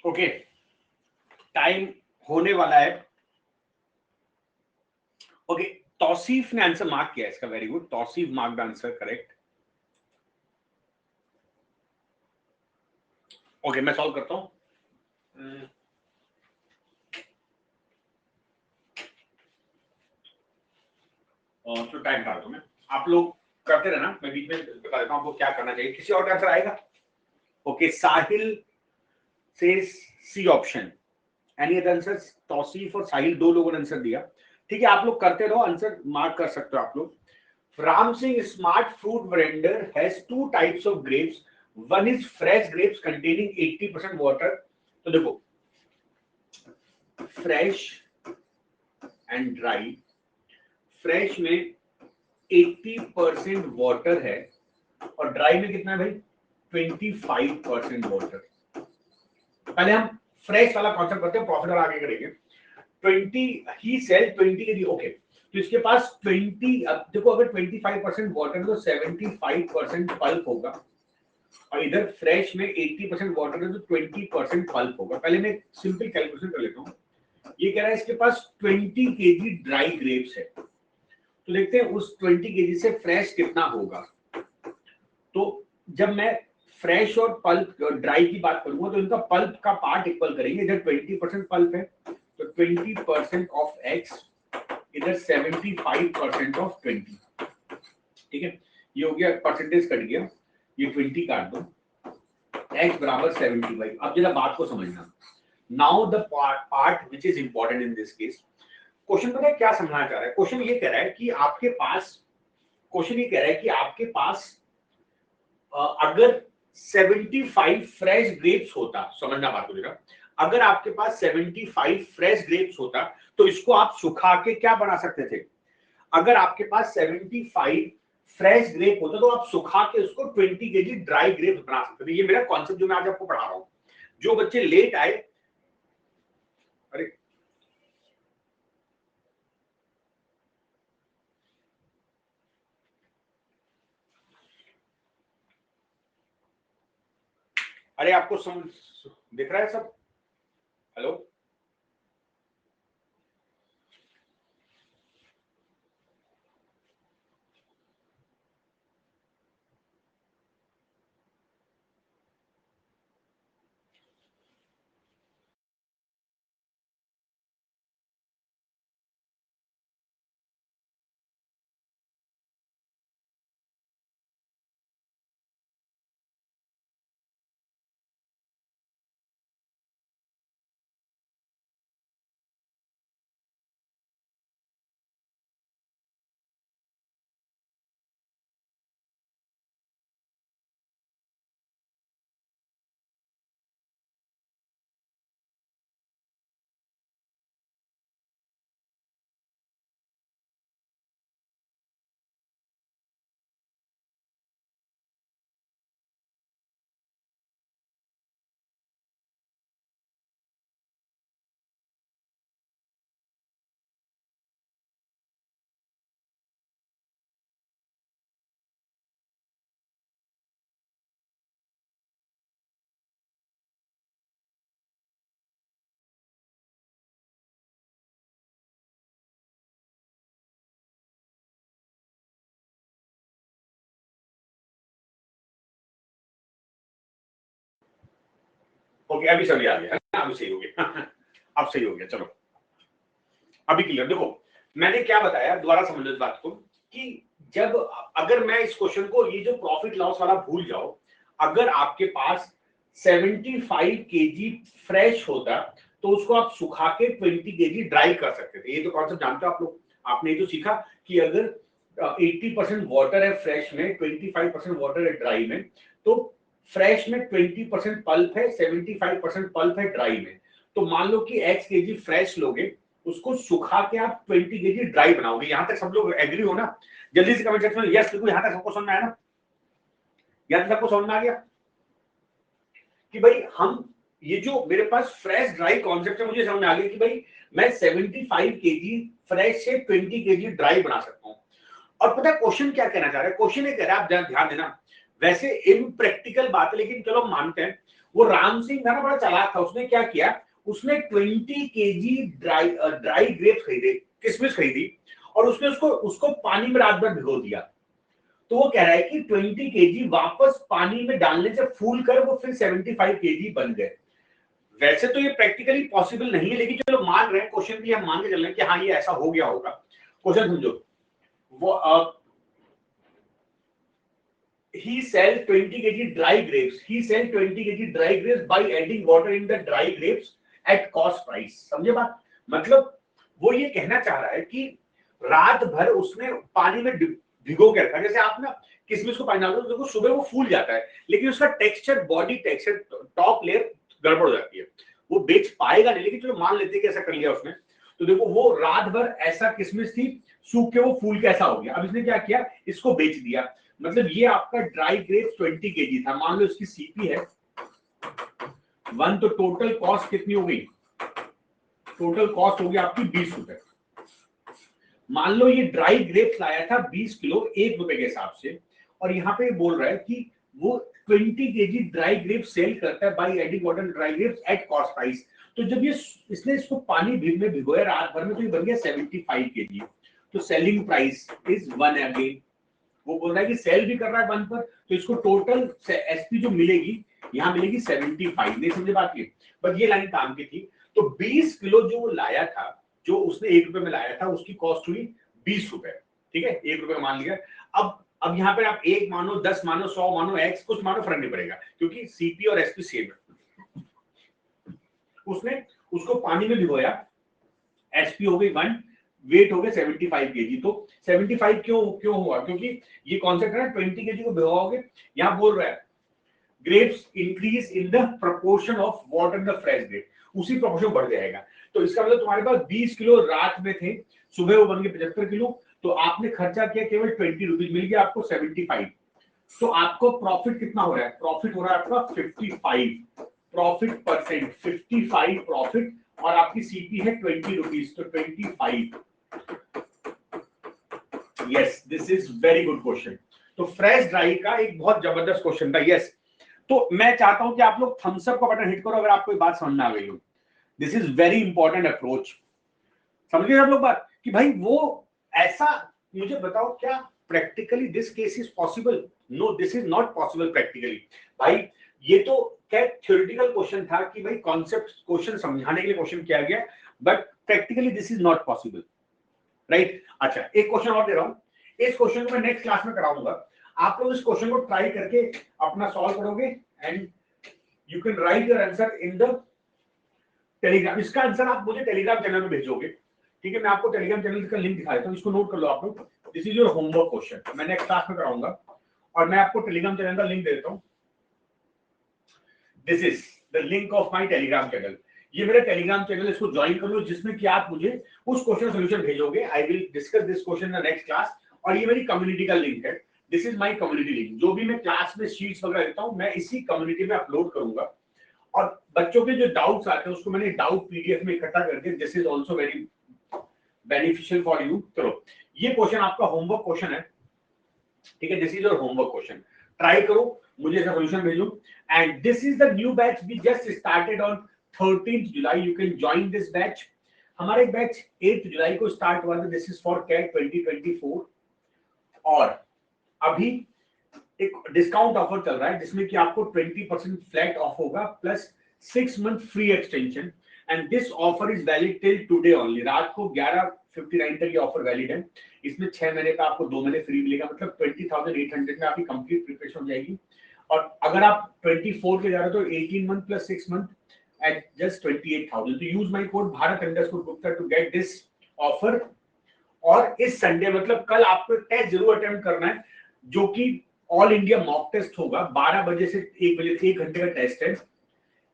ओके, टाइम होने वाला है। ओके, तौसीफ ने आंसर मार्क किया इसका, very good, Tauseef mark the answer correct. Okay, मैं सॉल्व करता हूं। तो टाइम डाल दूं मैं, आप लोग करते रहना, मैं बीच में बता देता हूं आपको क्या करना चाहिए। किसी और का आंसर आएगा? ओके, साहिल से C option, any other answer? Tauseef और साहिल दो लोगों ने आंसर दिया। ठीक है, आप लोग करते रहो, आंसर मार्क कर सकते हो आप लोग। Ram Singh smart fruit vendor has two types of grapes, one is fresh grapes containing 80% water. तो देखो, फ्रेश एंड ड्राई, फ्रेश में 80% वाटर है और ड्राई में कितना है भाई? 25% वाटर। पहले हम फ्रेश वाला कॉन्सेप्ट करते हैं, प्रॉफिट और आगे करेंगे। 20 ही सेल 20 के लिए, ओके, तो इसके पास 20, अब देखो अगर 25% वाटर है तो 75% पल्प होगा, और इधर फ्रेश में 80% वाटर है तो 20% पल्प होगा। पहले मैं सिंपल कैलकुलेशन कर लेता हूँ। ये कह रहा है इसके पास 20 केजी ड्राई ग्रेप्स है, तो देखते हैं उस 20 केजी से फ्रेश कितना होगा। तो जब मैं फ्रेश और पल्प ड्राई की बात करूंगा तो इनका पल्प का पार्ट इक्वल करेंगे। इधर 20% पल्प है तो 20% ऑफ एक्स, इधर 75% ऑफ 20। ठीक है, ये हो गया, परसेंटेज कट गया, ये 20 काट दो, x बराबर 75। अब जरा बात को समझना। Now the part which is important in this case, question पता है क्या समझना चाह रहा है? क्वेश्चन ये कह रहा है कि आपके पास, क्वेश्चन ये कह रहा है कि आपके पास अगर 75 फ्रेश ग्रेप्स होता, समझना बात को जरा, अगर आपके पास 75 फ्रेश ग्रेप्स होता तो इसको आप सुखा के क्या बना सकते थे? अगर आपके पास 75 फ्रेश ग्रेप होता तो आप सुखा के उसको 20 केजी ड्राई ग्रेप बना सकते थे। ये मेरा कॉन्सेप्ट जो मैं आज आपको पढ़ा रहा हूं। जो बच्चे लेट आए, अरे अरे आपको समझ दिख रहा है सब? हेलो, ओके, अभी सही आ गया है ना? अभी सही हो गया अब सही हो गया, चलो अभी क्लियर। देखो मैंने क्या बताया, दोबारा समझ लो इस बात को, कि जब, अगर मैं इस क्वेश्चन को, ये जो प्रॉफिट लॉस वाला भूल जाओ, अगर आपके पास 75 केजी फ्रेश होता तो उसको आप सुखा के 20 केजी ड्राई कर सकते थे। ये तो कॉन्सेप्ट जानते हो आप लोग, आपने ये तो सीखा कि अगर 80% वाटर है फ्रेश में, 25% वाटर है ड्राई में, तो फ्रेश में 20% पल्प है, 75% पल्प है ड्राई में। तो मान लो कि x केजी फ्रेश लोगे, उसको सुखा के आप 20 केजी ड्राई बनाओगे। यहां तक सब लोग एग्री हो ना? जल्दी से कमेंट सेक्शन में यस लिखो, यहां तक सबको समझ में आया ना? यहां तक सबको समझ में आ गया कि भाई हम, ये जो मेरे पास फ्रेश ड्राई कॉन्सेप्ट है, मुझे समझ में आ गया कि भाई मैं 75 केजी फ्रेश से 20 केजी ड्राई बना सकता हूं। और पता है क्वेश्चन क्या कहना चाह रहा है? क्वेश्चन ये कह रहा है, आप ध्यान देना, वैसे इम्प्रैक्टिकल बात है लेकिन चलो मानते हैं, वो राम सिंह था ना, बड़ा चालाक था, उसने क्या किया, उसने 20 केजी ड्राई ग्रेप्स खरीदे, किशमिश खरीदी, और उसने उसको उसको पानी में रात भर भिगो दिया। तो वो कह रहा है कि 20 केजी वापस पानी में डालने से फूल कर वो फिर 75 केजी बन गए। वैसे तो ये प्रैक्टिकली पॉसिबल नहीं है, लेकिन चलो मान रहे हैं, क्वेश्चन भी हम मान के चल रहे हैं कि हाँ ये ऐसा हो गया होगा। क्वेश्चन समझो, वो he sell 20 kg dry grapes. He sell 20 kg dry grapes by adding water in the dry grapes at cost price. समझे बात? मतलब वो ये कहना चाह रहा है कि रात भर उसने पानी में भिगो के रखा। जैसे आप ना किशमिश को पानी डालते हो, देखो सुबह वो फूल जाता है, लेकिन उसका texture, body texture, top layer गड़बड़ हो जाती है, वो बेच पाएगा नहीं। लेकिन चलो मान लेते हैं कि ऐसा कर लिया उसने, तो देखो वो रात भर ऐसा किशमिश थी, सूख के वो फूल कैसा हो गया। अब इसने क्या किया, इसको बेच दिया। मतलब ये आपका ड्राई ग्रेप्स 20 केजी था, मान लो इसकी सीपी है 1, तो टोटल कॉस्ट कितनी हो गई, टोटल कॉस्ट होगी आपकी 20 रुपए। मान लो ये ड्राई ग्रेप्स लाया था 20 किलो 1 रुपए के हिसाब से, और यहाँ पे बोल रहा है कि वो 20 केजी ड्राई ग्रेप्स सेल करता है by adding water dry grapes at cost price. तो जब ये इसने इसको पानी में भिगोया रात भर में, तो ये बन गया 75 केजी। तो सेलिंग प्राइस इज 1 अगेन। वो बोल रहा है कि सेल भी कर रहा है 1 पर, तो इसको टोटल एसपी जो मिलेगी यहाँ मिलेगी 75। नहीं समझे बात ये, बट ये लाइन काम की थी। तो 20 किलो जो वो लाया था, जो उसने 1 रुपए में लाया था, उसकी कॉस्ट हुई 20 रुपए। ठीक है, 1 रुपए मान लिया। अब यहाँ पे आप 1 मानो, 10 मानो, 100 मानो, एक्स कुछ मानो, फर्क नहीं पड़ेगा, क्योंकि सीपी और एसपी सेम है। उसने उसको पानी में भिगोया, एसपी हो गई 1, वेट हो गया 75 केजी। तो 75 क्यों हुआ, क्योंकि ये कॉन्सेप्ट है ना, 20 केजी को भिगोओगे, यहां बोल रहा है grapes increase in the proportion of water in the fresh grape, उसी प्रोपोर्शन बढ़ जाएगा। तो इसका मतलब तुम्हारे पास 20 किलो रात में थे, सुबह वो बन गए 75 किलो, तो आपने खर्चा किया केवल 20 रुपीज, मिल गया आपको 75। तो आपको प्रॉफिट कितना हो रहा है, प्रॉफिट हो रहा है आपका 55 प्रॉफिट परसेंट, 55 प्रॉफिट, और आपकी सीपी है 20 रुपीज, तो 25। Yes, this is very good question. तो फ्रेश ड्राई का एक बहुत जबरदस्त क्वेश्चन था। यस, तो मैं चाहता हूं कि आप लोग थम्स अप का बटन हिट करो अगर आपको ये बात समझ में आ गई हो। This is very important approach. समझ गए आप लोग बात कि भाई वो ऐसा, मुझे बताओ क्या practically this case is possible? No, this is not possible practically. भाई ये तो क्या थ्योरेटिकल क्वेश्चन था कि भाई कॉन्सेप्ट क्वेश्चन समझाने के लिए क्वेश्चन किया गया, but practically this is not possible, right? अच्छा, एक क्वेश्चन और दे रहा हूं, इस क्वेश्चन को मैं नेक्स्ट क्लास में कराऊंगा। आप लोग इस क्वेश्चन को ट्राई करके अपना सॉल्व करोगे, and you can write your answer in the Telegram. इसका आंसर आप मुझे टेलीग्राम चैनल में भेजोगे, ठीक है? मैं आपको टेलीग्राम चैनल का लिंक दिखा देता हूँ, इसको नोट कर लो आप लोग। This is your homework question, मैं नेक्स्ट क्लास में कराऊंगा, और मैं आपको टेलीग्राम चैनल का लिंक दे देता हूँ। This is the link of my Telegram channel. ये मेरा टेलीग्राम चैनल, इसको ज्वाइन कर लो, जिसमें कि आप मुझे उस क्वेश्चन सोल्यूशन भेजोगे। I will discuss this question in the next class, और ये मेरी कम्युनिटी का लिंक है। This is my community link. जो भी मैं क्लास में शीट्स वगैरह देता हूँ, मैं इसी कम्युनिटी में अपलोड करूंगा, और बच्चों के जो डाउट्स आते हैं उसको मैंने डाउट पीडीएफ में इकट्ठा कर दिया। This is also very beneficial for you. चलो, ये क्वेश्चन आपका होमवर्क क्वेश्चन है, ठीक है? This is your homework question, try करो, मुझे इसका सॉल्यूशन भेजो। And this is the new batch we just started on 13th July. You can join this batch. हमारा एक बैच 8 जुलाई को स्टार्ट हुआ था, दिस इज फॉर कैट 2024, और अभी एक डिस्काउंट ऑफर चल रहा है जिसमें कि आपको 20% फ्लैट ऑफ होगा, plus 6 month free extension, and this offer is valid till today only. रात को 11:59 तक ये ऑफर वैलिड है। इसमें 6 महीने का आपको 2 महीने फ्री मिलेगा, मतलब 20,800 में आपकी कंप्लीट प्रिपरेशन हो जाएगी। और अगर आप 24 के जा रहे हो तो 18 month plus 6 month at just 28,000। तो use my code bharat_gupta to get this offer. और इस संडे, मतलब कल, आपको टेस्ट जरूर अटेम्प्ट करना है, जो कि ऑल इंडिया मॉक टेस्ट होगा 12 बजे से 1 बजे, 1 घंटे का टेस्ट है।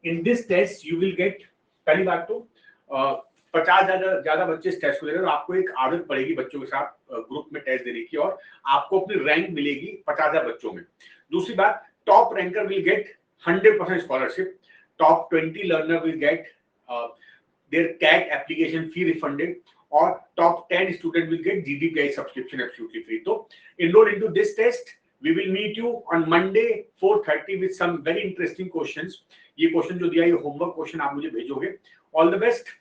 In this test you will get, पहली बात तो 50 ज्यादा बच्चे इस टेस्ट को दे रहे हैं, और आपको एक आदत पड़ेगी बच्चों के साथ ग्रुप में टेस्ट देने की, और आपको अपनी रैंक मिलेगी 50,000 बच्चों में। दूसरी बात, top ranker will get 100% scholarship, top 20 learner will gate their CAT application fee refunded, or top 10 student will get GDPI subscription absolutely free. So enroll into this test We will meet you on Monday 4:30 with some very interesting questions. ये क्वेश्चन जो दिया ये होमवर्क क्वेश्चन आप मुझे भेजोगे. All the best.